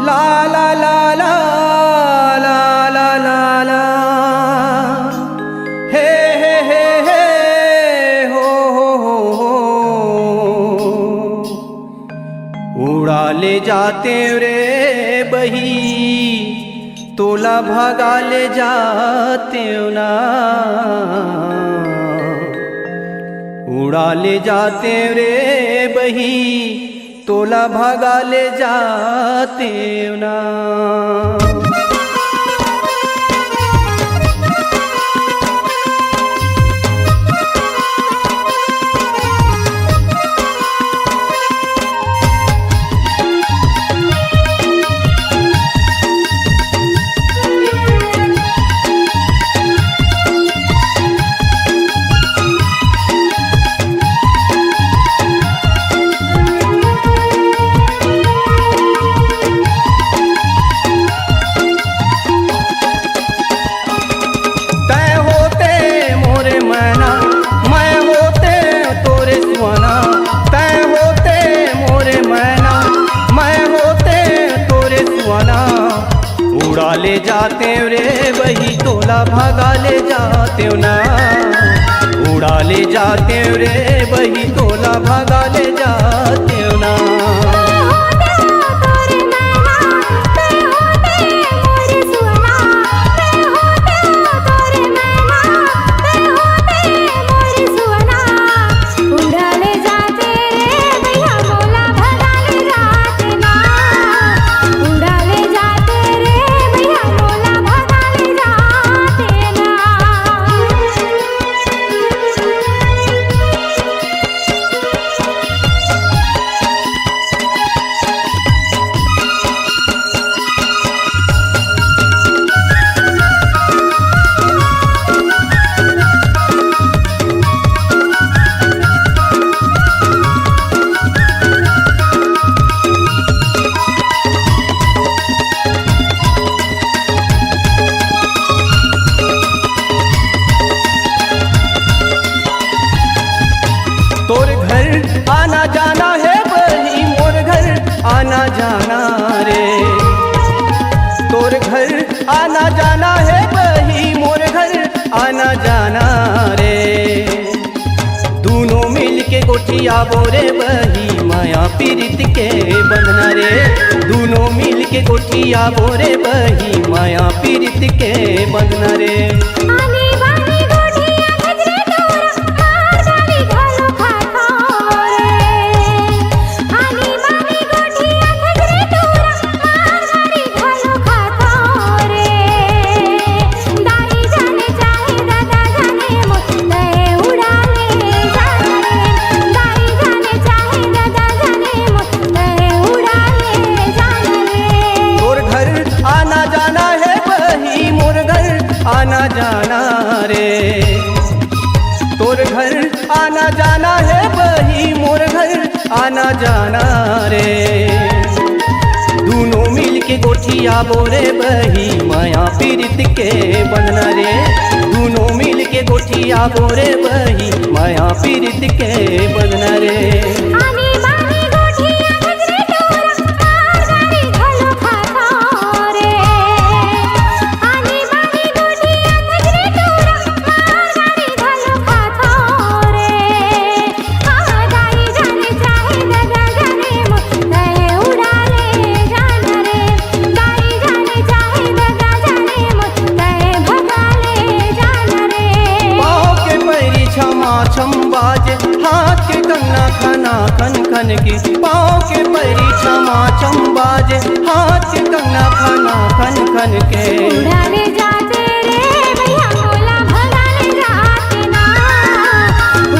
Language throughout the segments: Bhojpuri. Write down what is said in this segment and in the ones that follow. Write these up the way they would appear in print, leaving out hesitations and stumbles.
ला ला ला ला ला ला ला ला हे हो हो उड़ा ले जाते रे बही तोला भगा ले जाते ना उड़ा ले जाते रे बही तोला भगा ले जाते ना। उड़ा ले जाते रे वही तोला भगा ले जाते ना उड़ा ले जाते रे वही तोला भगा ले जाते ना। तोर घर आना जाना है बही मोर घर आना जाना रे तोर घर आना जाना है बही मोर घर आना जाना रे दोनों मिल के गोठिया बोरे बही माया पीरित के बंधना रे दोनों मिल के गोठिया बोरे बही माया पीरित के बंधना रे। आना जाना रे तोर घर आना जाना है बही मोर घर आना जाना रे दोनों मिल के गोठिया बोरे बही माया पीरित के बंधना रे दोनों मिल के गोठिया बोरे बही माया पीरित के बंधना रे। बाजे हाथ के कंगना खना खन खन के पाँव के पैरी छमा छम बाजे हाथ के कंगना खना खन खन के। उड़ा ले जाते रे भैया तोला भगा ले जाते ना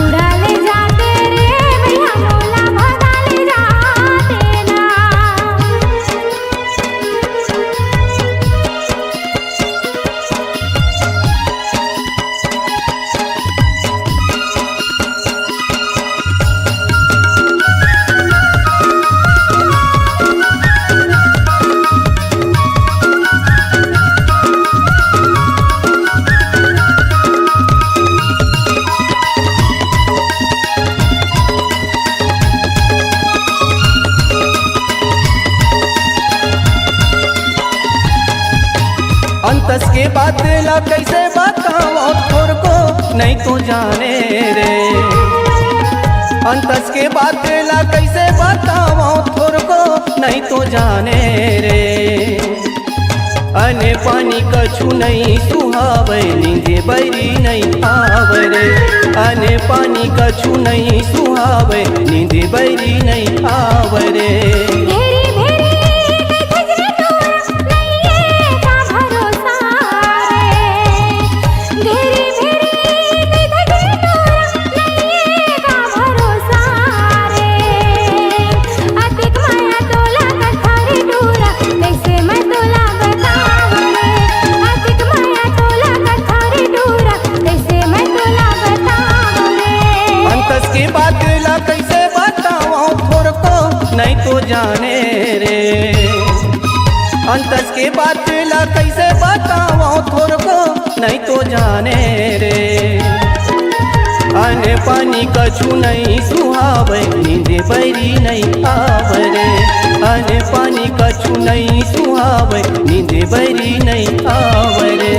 उड़ा ले जाते रे भैया तोला भगा ले जाते ना। अंतस के बात ला कैसे बताओ थोर को नहीं तो जाने रे। अंतस के बात ला कैसे बताओ थोर को नहीं तो जाने रे। अने पानी कछु नहीं सुहावे नींदे बैरी नहीं आवे रे। अने पानी कछु नहीं सुहावे नींदे बैरी नहीं आवे रे। नहीं तो जाने रे। अंतस के बात ला कैसे बताओ थोर को नहीं तो जाने रे। अने पानी कछु नहीं सुहावे नींदे बैरी नहीं आवे रे। अने पानी कछु नहीं सुहावे नींदे बैरी नहीं आवे रे।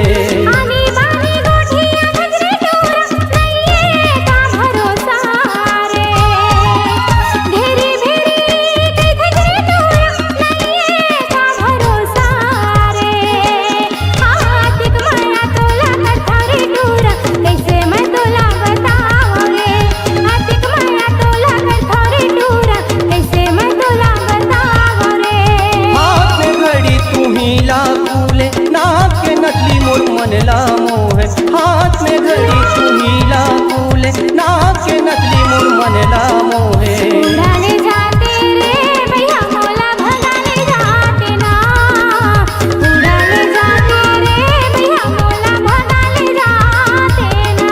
मनला मोह हाथ में घड़ी सुनीला फूल नाक के नकली मोर मनला मोहे। उड़ाले जाते रे भैया मोला भगाले जाते ना। उड़ाले जाते रे भैया मोला भगाले जाते ना।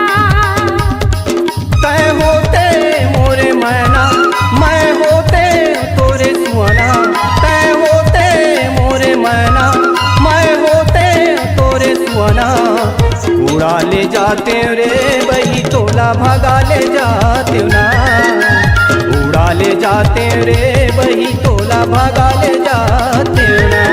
तय होते मोरे मैना मैं होते तोरे सुहाना। तय होते मोरे मैना मैं होते तोरे सुहाना। उड़ा ले जाते रे बही तोला भगा ले जाते ना। उड़ा ले जाते रे बही तोला भगा ले जाते ना।